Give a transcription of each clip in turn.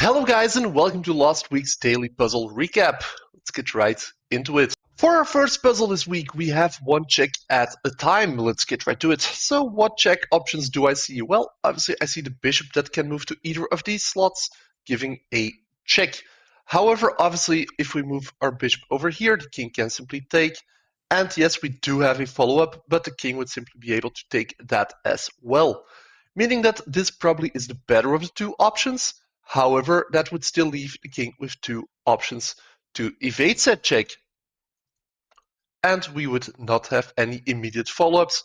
Hello guys and welcome to last week's daily puzzle recap. Let's get right into it. For our first puzzle this week, we have one check at a time. Let's get right to it. So what check options do I see? Well, obviously I see the bishop that can move to either of these slots, giving a check. However, obviously if we move our bishop over here, the king can simply take. And yes, we do have a follow-up, but the king would simply be able to take that as well. Meaning that this probably is the better of the two options. However, that would still leave the king with two options to evade said check. And we would not have any immediate follow-ups,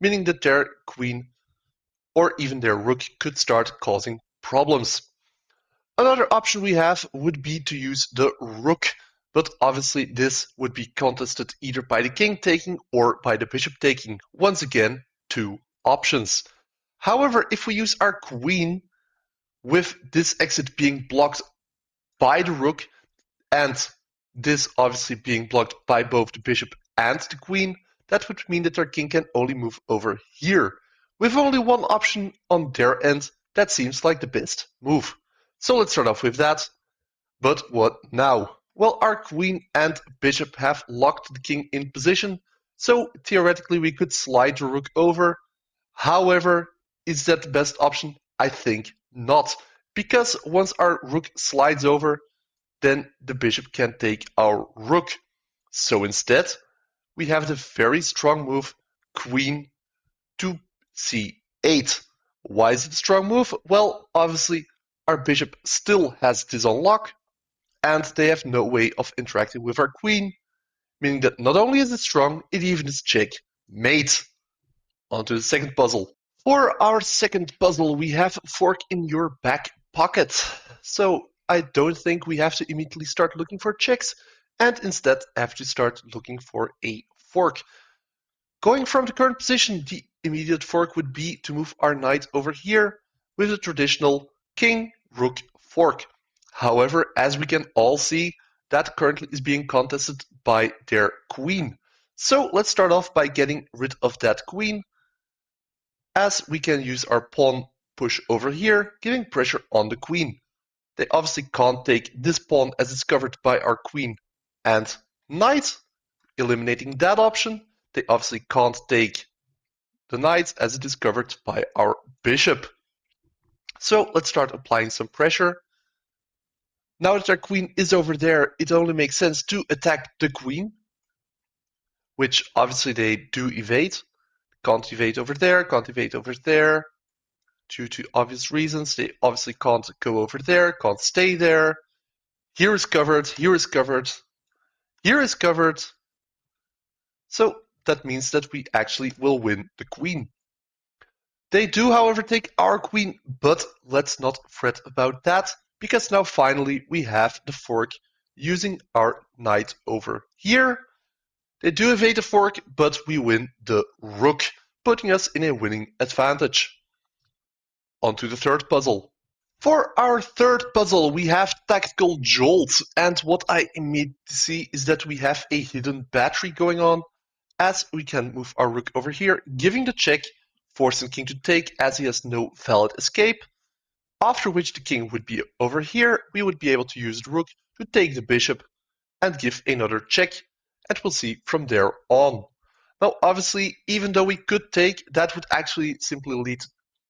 meaning that their queen or even their rook could start causing problems. Another option we have would be to use the rook, but obviously this would be contested either by the king taking or by the bishop taking. Once again, two options. However, if we use our queen, with this exit being blocked by the rook and this obviously being blocked by both the bishop and the queen, that would mean that our king can only move over here. With only one option on their end, that seems like the best move. So let's start off with that. But what now? Well, our queen and bishop have locked the king in position, so theoretically we could slide the rook over. However, is that the best option? I think not, because once our rook slides over, then the bishop can take our rook. So instead, we have the very strong move queen to c8. Why is it a strong move? Well, obviously, our bishop still has this on lock, and they have no way of interacting with our queen, meaning that not only is it strong, it even is checkmate. On to the second puzzle. For our second puzzle, we have fork in your back pocket. So I don't think we have to immediately start looking for checks, and instead have to start looking for a fork. Going from the current position, the immediate fork would be to move our knight over here with a traditional king-rook fork. However, as we can all see, that currently is being contested by their queen. So let's start off by getting rid of that queen, as we can use our pawn push over here, giving pressure on the queen. They obviously can't take this pawn as it's covered by our queen and knight, eliminating that option. They obviously can't take the knight as it is covered by our bishop. So let's start applying some pressure. Now that our queen is over there, it only makes sense to attack the queen, which obviously they do evade. Can't evade over there, can't evade over there. Due to obvious reasons, they obviously can't go over there, can't stay there. Here is covered, here is covered, here is covered. So that means that we actually will win the queen. They do, however, take our queen, but let's not fret about that, because now finally we have the fork using our knight over here. They do evade the fork, but we win the rook, putting us in a winning advantage. On to the third puzzle. For our third puzzle, we have Tactical Jolt, and what I immediately see is that we have a hidden battery going on, as we can move our rook over here, giving the check, forcing king to take as he has no valid escape, after which the king would be over here, we would be able to use the rook to take the bishop and give another check, and we'll see from there on. Now obviously, even though we could take, that would actually simply lead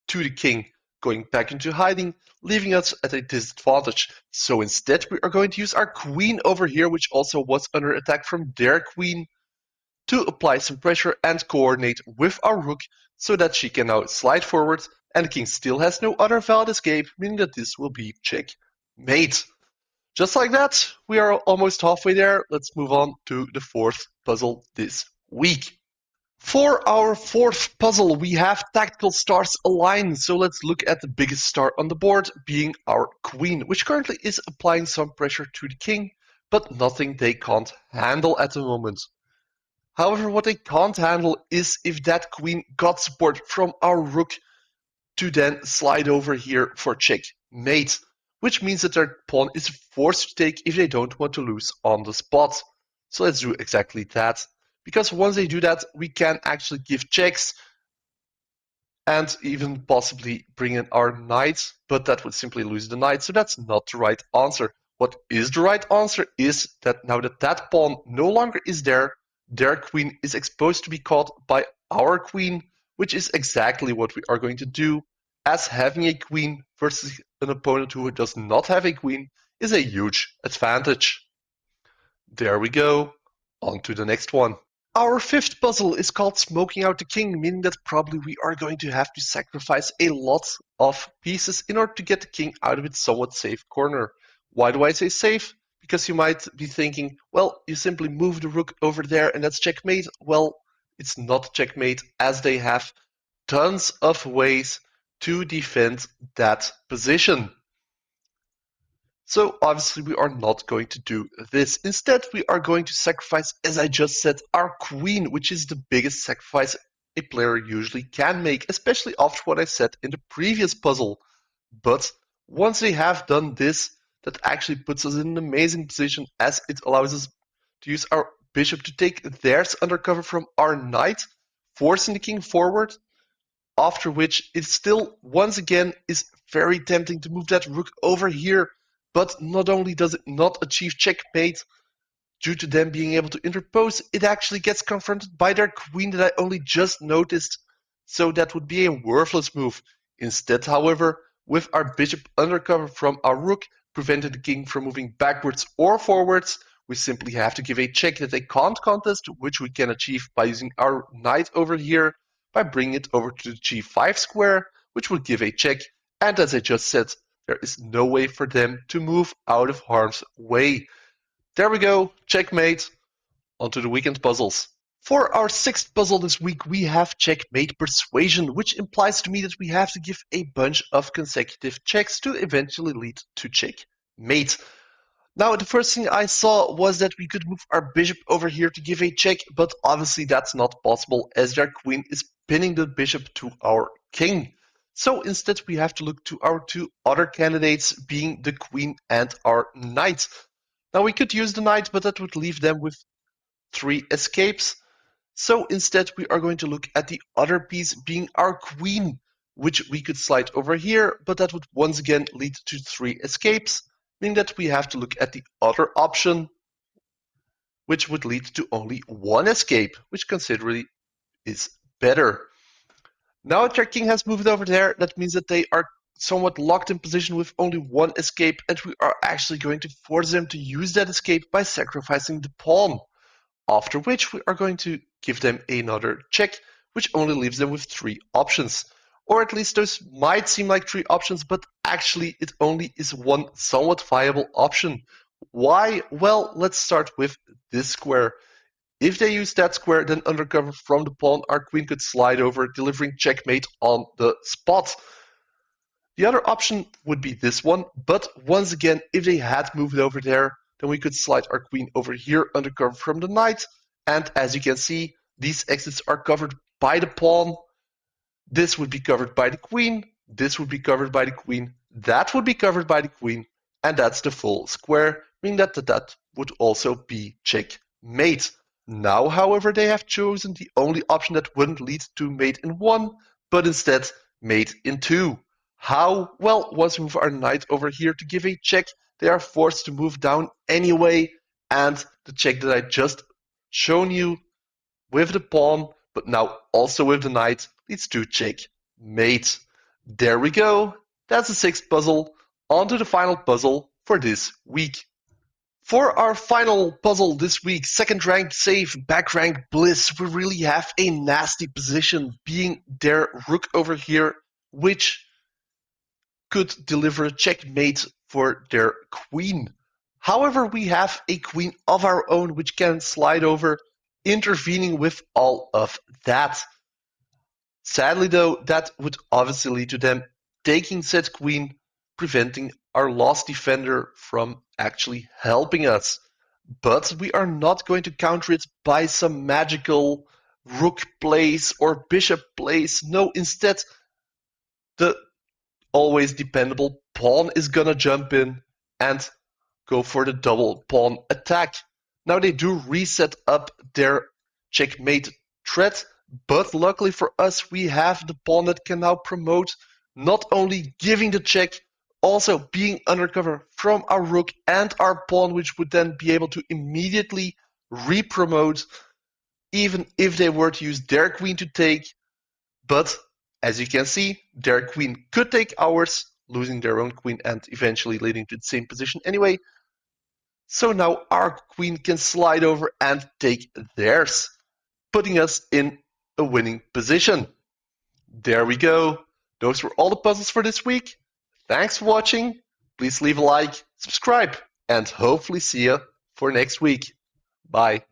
to the king going back into hiding, leaving us at a disadvantage. So instead we are going to use our queen over here, which also was under attack from their queen, to apply some pressure and coordinate with our rook so that she can now slide forward and the king still has no other valid escape, meaning that this will be checkmate. Just like that, we are almost halfway there. Let's move on to the fourth puzzle this week. For our fourth puzzle, we have tactical stars align. So let's look at the biggest star on the board, being our queen, which currently is applying some pressure to the king, but nothing they can't handle at the moment. However, what they can't handle is if that queen got support from our rook to then slide over here for checkmate, which means that their pawn is forced to take if they don't want to lose on the spot. So let's do exactly that. Because once they do that, we can actually give checks, and even possibly bring in our knight, but that would simply lose the knight, so that's not the right answer. What is the right answer is that now that that pawn no longer is there, their queen is exposed to be caught by our queen, which is exactly what we are going to do, as having a queen versus an opponent who does not have a queen is a huge advantage. There we go. On to the next one. Our fifth puzzle is called Smoking Out the King, meaning that probably we are going to have to sacrifice a lot of pieces in order to get the king out of its somewhat safe corner. Why do I say safe? Because you might be thinking, well, you simply move the rook over there and that's checkmate. Well, it's not checkmate, as they have tons of ways to defend that position. So obviously we are not going to do this. Instead, we are going to sacrifice, as I just said, our queen, which is the biggest sacrifice a player usually can make, especially after what I said in the previous puzzle. But once they have done this, that actually puts us in an amazing position, as it allows us to use our bishop to take theirs under cover from our knight, forcing the king forward, after which it still once again is very tempting to move that rook over here, but not only does it not achieve checkmate due to them being able to interpose, it actually gets confronted by their queen that I only just noticed, so that would be a worthless move. Instead, however, with our bishop undercover from our rook, preventing the king from moving backwards or forwards, we simply have to give a check that they can't contest, which we can achieve by using our knight over here, by bringing it over to the g5 square, which would give a check, and as I just said, there is no way for them to move out of harm's way. There we go, checkmate. Onto the weekend puzzles. For our sixth puzzle this week, we have Checkmate Persuasion, which implies to me that we have to give a bunch of consecutive checks to eventually lead to checkmate. Now, the first thing I saw was that we could move our bishop over here to give a check, but obviously that's not possible as their queen is pinning the bishop to our king. So instead we have to look to our two other candidates, being the queen and our knight. Now we could use the knight, but that would leave them with 3 escapes. So instead we are going to look at the other piece, being our queen, which we could slide over here, but that would once again lead to 3 escapes, meaning that we have to look at the other option, which would lead to only 1 escape, which considerably is better. Now that their king has moved over there, that means that they are somewhat locked in position with only 1 escape, and we are actually going to force them to use that escape by sacrificing the pawn. After which we are going to give them another check, which only leaves them with 3 options. Or at least those might seem like 3 options, but actually it only is one somewhat viable option. Why? Well, let's start with this square. If they use that square, then under cover from the pawn, our queen could slide over, delivering checkmate on the spot. The other option would be this one, but once again, if they had moved over there, then we could slide our queen over here under cover from the knight, and as you can see, these exits are covered by the pawn. This would be covered by the queen, this would be covered by the queen, that would be covered by the queen, and that's the full square, meaning that that would also be checkmate. Now, however, they have chosen the only option that wouldn't lead to mate in 1, but instead mate in 2. How? Well, once we move our knight over here to give a check, they are forced to move down anyway, and the check that I just shown you with the pawn, but now also with the knight, leads to checkmate. There we go. That's the 6th puzzle. On to the final puzzle for this week. For our final puzzle this week, 2nd rank save, back rank Bliss, we really have a nasty position, being their rook over here, which could deliver a checkmate for their queen. However, we have a queen of our own which can slide over, intervening with all of that. Sadly though, that would obviously lead to them taking said queen, preventing our last defender from actually helping us. But we are not going to counter it by some magical rook plays or bishop plays. No, instead, the always dependable pawn is gonna jump in and go for the double pawn attack. Now they do reset up their checkmate threat, But luckily for us, we have the pawn that can now promote, not only giving the check, also being undercover from our rook and our pawn, which would then be able to immediately re-promote, even if they were to use their queen to take. But as you can see, their queen could take ours, losing their own queen and eventually leading to the same position anyway. So now our queen can slide over and take theirs, putting us in a winning position. There we go. Those were all the puzzles for this week. Thanks for watching. Please leave a like, subscribe, and hopefully see you for next week. Bye.